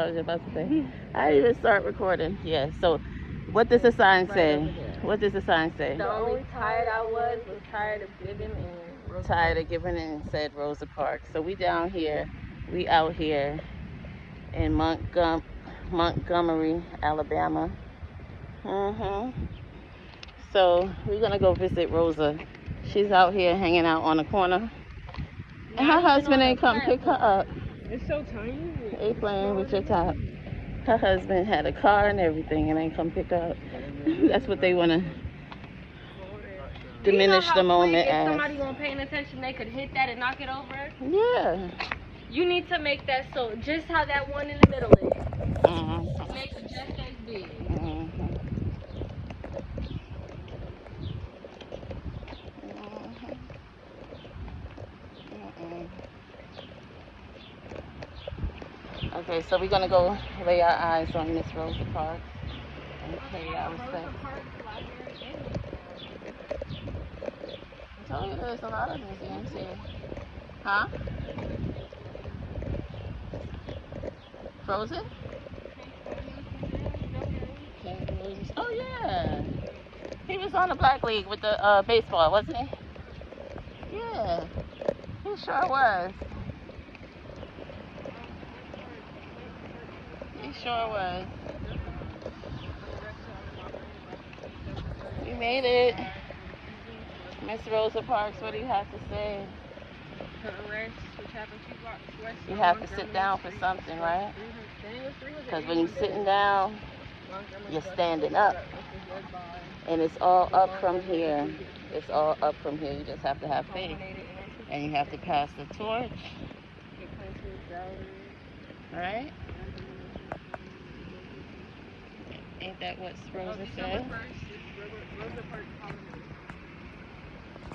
I was about to say. I didn't even start recording. Yeah, so what does the sign say? What does the sign say? The only tired I was tired of giving and tired of giving and said Rosa Parks. So we down here, we out here in Montgomery, Alabama. So we're gonna go visit Rosa. She's out here hanging out on the corner. And her husband ain't come pick her up. It's so tiny. They playing with your top. Her husband had a car and everything and ain't come pick her up. That's what they wanna diminish the moment as. If somebody wasn't paying attention, they could hit that and knock it over. Yeah. You need to make that so just how that one in the middle is. Make it just as big. Okay, so we're gonna go lay our eyes on Miss Rosa Parks and pay our respect. I told you there's a lot of museums here. Huh? Frozen? Oh yeah. He was on the Black League with the baseball, wasn't he? Yeah. He sure was. He sure was. We made it. Miss Rosa Parks, what do you have to say? You have to sit down for something, right? Because when you're sitting down, you're standing up. And it's all up from here. It's all up from here. You just have to have faith. And you have to pass the torch. Right? Ain't that what Rosa said?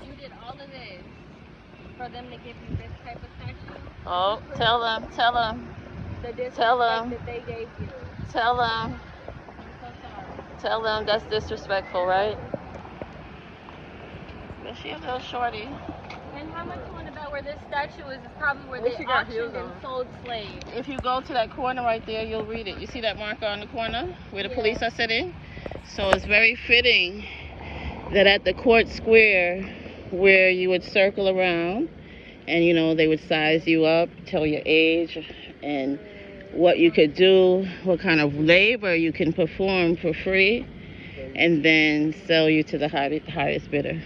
You did all of this for them to give you this type of statue? Oh, tell them. The disrespect that they gave you. Tell them. I'm so sorry. Tell them that's disrespectful, right? But she's a little shorty. And how much you want to bet where this statue is probably where they auctioned and sold slaves. If you go to that corner right there, you'll read it. You see that marker on the corner where the police are sitting? So it's very fitting that at the court square where you would circle around and, you know, they would size you up, tell your age and what you could do, what kind of labor you can perform for free, and then sell you to the highest bidder.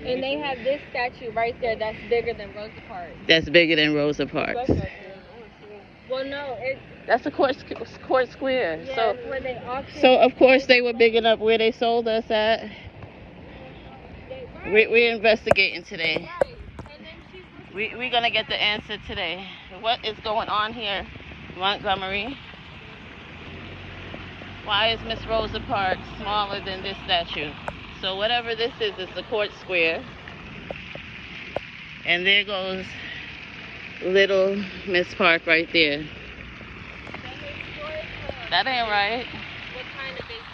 And they have this statue right there that's bigger than Rosa Parks. That's bigger than Rosa Parks. Well, no, that's a court square. Yeah, so where they auctioned. So of course they were big enough where they sold us at. We're investigating today. We're gonna get the answer today. What is going on here, Montgomery? Why is Miss Rosa Parks smaller than this statue? So whatever this is the court square. And there goes little Miss Park right there. That ain't right. What kind of business?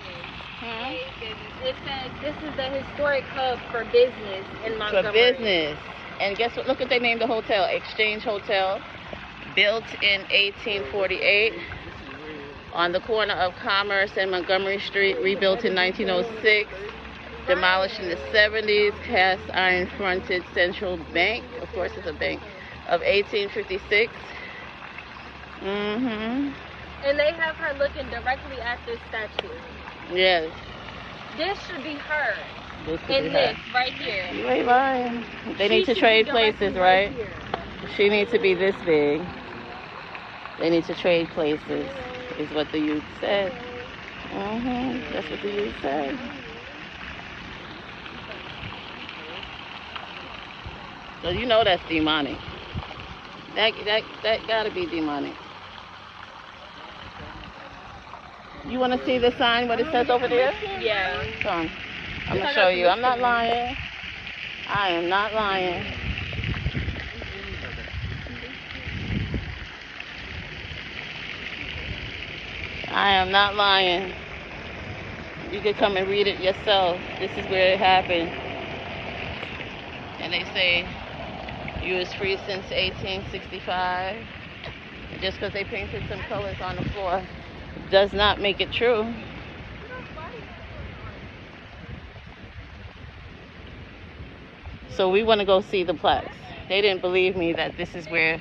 It says this is the historic hub for business in Montgomery. For business. And guess what? Look what they named the hotel. Exchange Hotel. Built in 1848. On the corner of Commerce and Montgomery Street. Rebuilt in 1906. Demolished in the 70s. Cast iron fronted Central Bank. Of course it's a bank. Of 1856. And they have her looking directly at this statue. Yes. This should be her. This right here. You ain't lying. They need to trade places, right? She needs to be this big. They need to trade places, is what the youth said. That's what the youth said. So you know that's demonic. That gotta be demonic. You want to see the sign, what it says over there? Yeah. Come on. I'm going to show you. I'm not lying. I am not lying. I am not lying. You can come and read it yourself. This is where it happened. And they say you was free since 1865. just because they painted some colors on the floor does not make it true. So we want to go see the plaques. They didn't believe me that this is where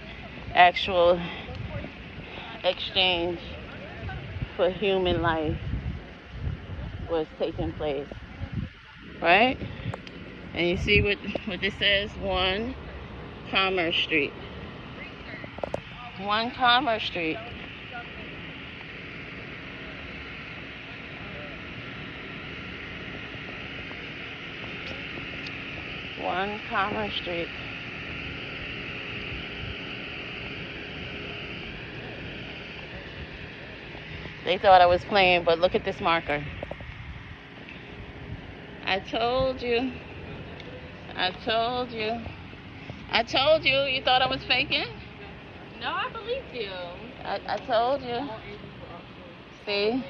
actual exchange for human life was taking place, right? And you see what this says? 1 Commerce Street. 1 Commerce Street. One Commerce Street. They thought I was playing, but look at this marker. I told you. I told you. I told you. You thought I was faking? No, I believe you. I told you. See?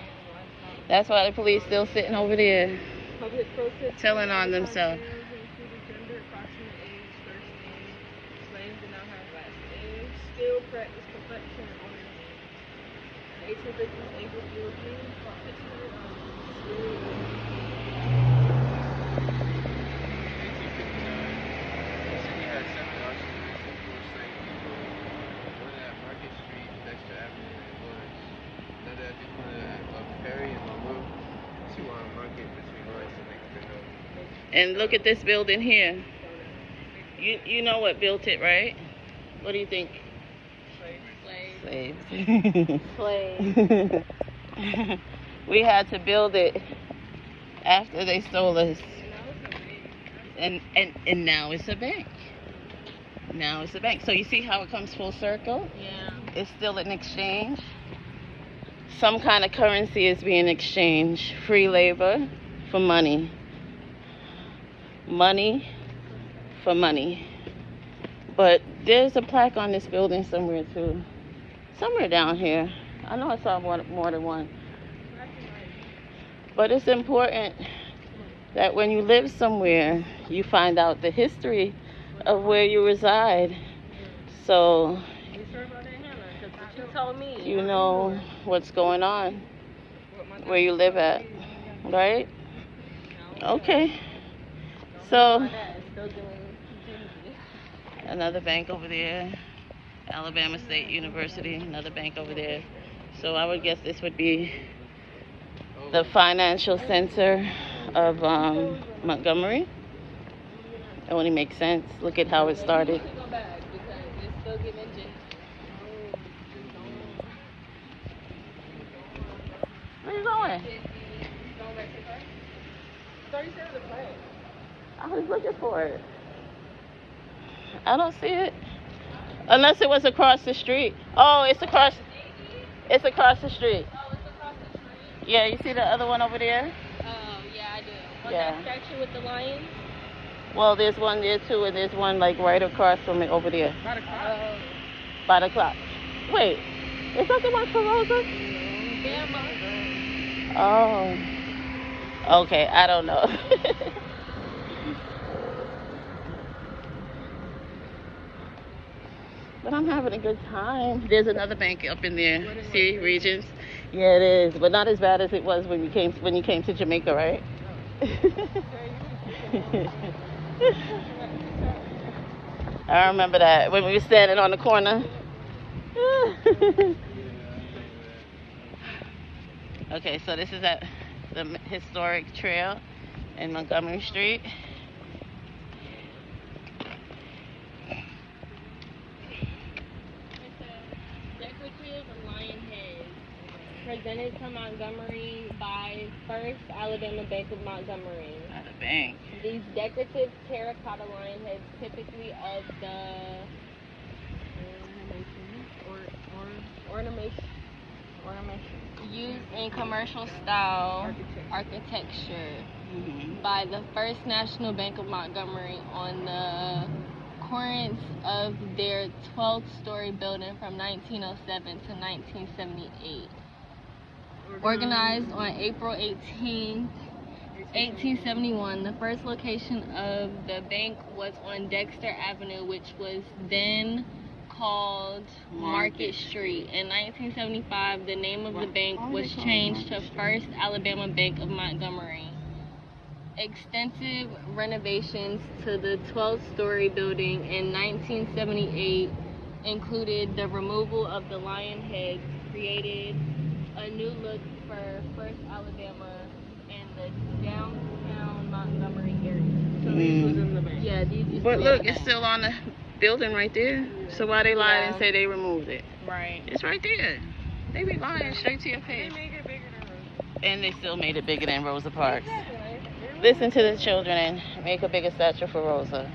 That's why the police still sitting over there, telling on themselves. Still practice perfection on the 1850s, English European prophets. And look at this building here. You know what built it, right? What do you think? Slaves. Slaves. We had to build it after they stole us. And now it's a bank. Now it's a bank. So you see how it comes full circle? Yeah. It's still an exchange. Some kind of currency is being exchanged. Free labor for money. Money for money. But there's a plaque on this building somewhere too. Somewhere down here. I know I saw more than one. But it's important that when you live somewhere, you find out the history of where you reside. So you know what's going on where you live at, right? Okay. So another bank over there, Alabama State University, another bank over there. So I would guess this would be the financial center of Montgomery. It only makes sense. Look at how it started. Where are you going? I was looking for it. I don't see it. Unless it was across the street. Oh, it's across the street. Oh, it's across the street. Yeah, you see the other one over there? Oh, yeah, I do. On Yeah. that statue with the lion? Well, there's one there too, and there's one like right across from it over there. By the clock? By the clock. Wait, is that the one for Rosa? Yeah, Oh. Okay, I don't know. But I'm having a good time. There's another bank up in there. See, Regions. Yeah, it is, but not as bad as it was when you came to Jamaica, right? I remember that when we were standing on the corner. Okay, so this is at the historic trail in Montgomery Street. Presented to Montgomery by First Alabama Bank of Montgomery. Not a bank. These decorative terracotta lion heads, typically of the ornamentation used in commercial style architecture by the First National Bank of Montgomery on the cornice of their 12th-story building from 1907 to 1978. Organized on April 18, 1871, the first location of the bank was on Dexter Avenue, which was then called Market Street. In 1975, the name of the bank was changed to First Alabama Bank of Montgomery. Extensive renovations to the 12-story building in 1978 included the removal of the lion heads, created a new look for First Alabama and the downtown Montgomery area. So these was in the bank. Yeah, these used But to be look, in the it's bank. still on the building right there. So why they lied and say they removed it? Right. It's right there. They be lying straight to your face. They make it bigger than Rosa. And they still made it bigger than Rosa Parks. Listen to the children and make a bigger statue for Rosa.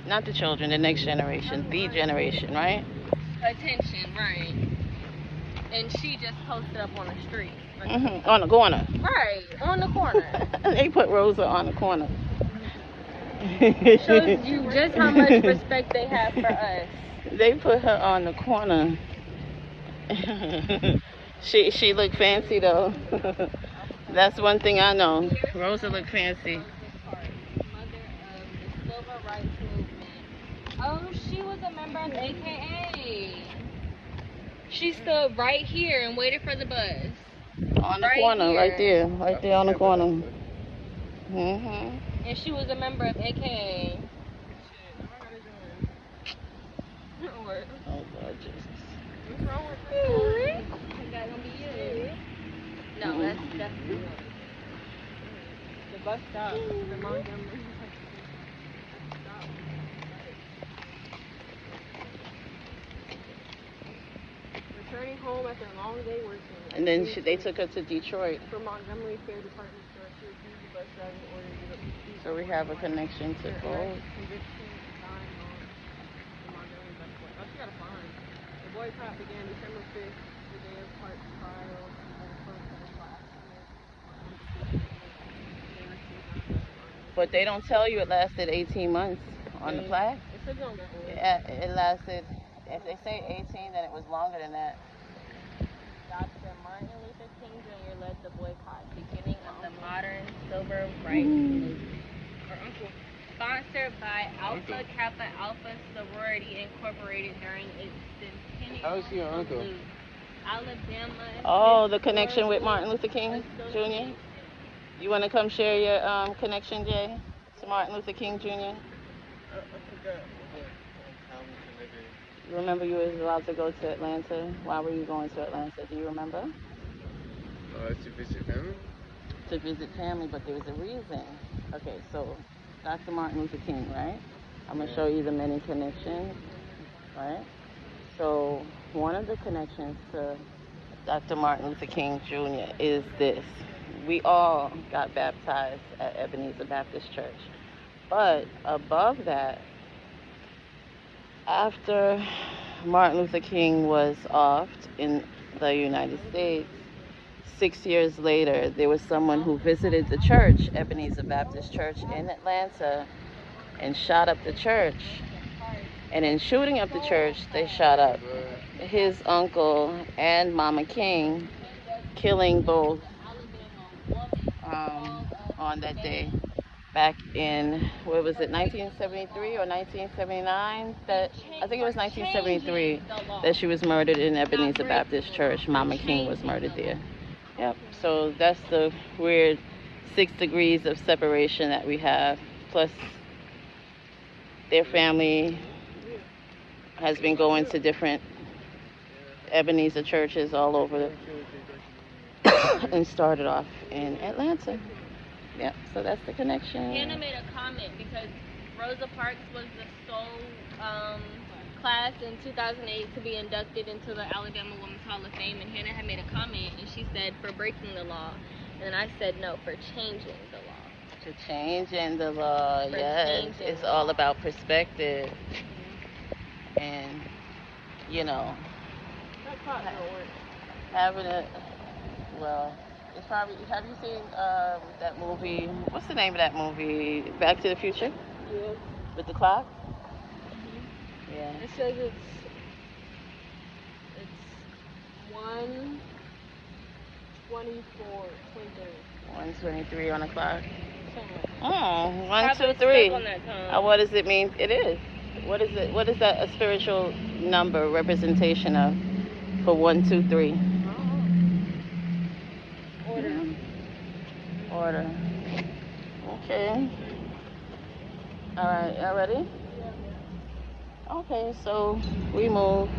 Not the children, the next generation, the generation, right? Attention, right. And she just posted up on the street. On the corner. Right, on the corner. They put Rosa on the corner. Shows you just how much respect they have for us. They put her on the corner. She looked fancy though. That's one thing I know. Rosa looked fancy. Mother of the Civil Rights Movement. Oh, she was a member of AKA. She stood right here and waited for the bus. On the corner, here. right there on the corner. And she was a member of AKA. Oh Lord Jesus. What's wrong with this? That gonna be you. No, that's definitely not. The bus stop. The Montgomery. Returning home after a long day working. And then they took her to Detroit. For Montgomery Fair Department Store, she refused the bus driver in order to get up to speed. So we have a connection to both. Conviction signed on the Montgomery bus boy. Oh, she got a fine. The boycott began December 5th, the day of Park's trial, and the first federal accident. But they don't tell you it lasted 18 months on the plaque. It says on that one. Yeah, it lasted, if they say 18, then it was longer than that. Dr. Martin Luther King Jr. led the boycott, beginning of the modern civil rights movement. Sponsored by Alpha Kappa Alpha Sorority Incorporated during its centennial How's your uncle? salute. Alabama. Oh, the connection with Martin Luther King Jr.? You want to come share your connection, Jay, to Martin Luther King Jr.? I forgot how connected. You remember you was allowed to go to Atlanta? Why were you going to Atlanta? Do you remember? To visit family. To visit family, but there was a reason. Okay, so Dr. Martin Luther King, right? I'm going to show you the many connections, right? So one of the connections to Dr. Martin Luther King Jr. is this. We all got baptized at Ebenezer Baptist Church. But above that, after Martin Luther King was offed in the United States, 6 years later, there was someone who visited the church, Ebenezer Baptist Church in Atlanta, and shot up the church. And in shooting up the church, they shot up his uncle and Mama King, killing both on that day. Back in, what was it, 1973 or 1979? I think it was 1973 that she was murdered in Ebenezer Baptist Church. Mama King was murdered there. Yep, so that's the weird 6 degrees of separation that we have. Plus, their family has been going to different Ebenezer churches all over and started off in Atlanta. Yep, so that's the connection. Hannah made a comment because Rosa Parks was the sole class in 2008 to be inducted into the Alabama Women's Hall of Fame, and Hannah had made a comment and she said for breaking the law, and I said no, for changing the law. To changing the law, yes. It's all about perspective. And, you know, having a, well, it's probably, have you seen that movie, what's the name of that movie, Back to the Future? Yeah. With the clock? Mm-hmm. Yeah. It says it's 1:24, 1:23 on the clock. something like that. Oh, one, Probably two, three. stuck on that time. What does it mean? It is. What is it? What is that a spiritual number representation of for 1, 2, 3? Order. Order. Okay. All right. Y'all ready? Okay. So we move.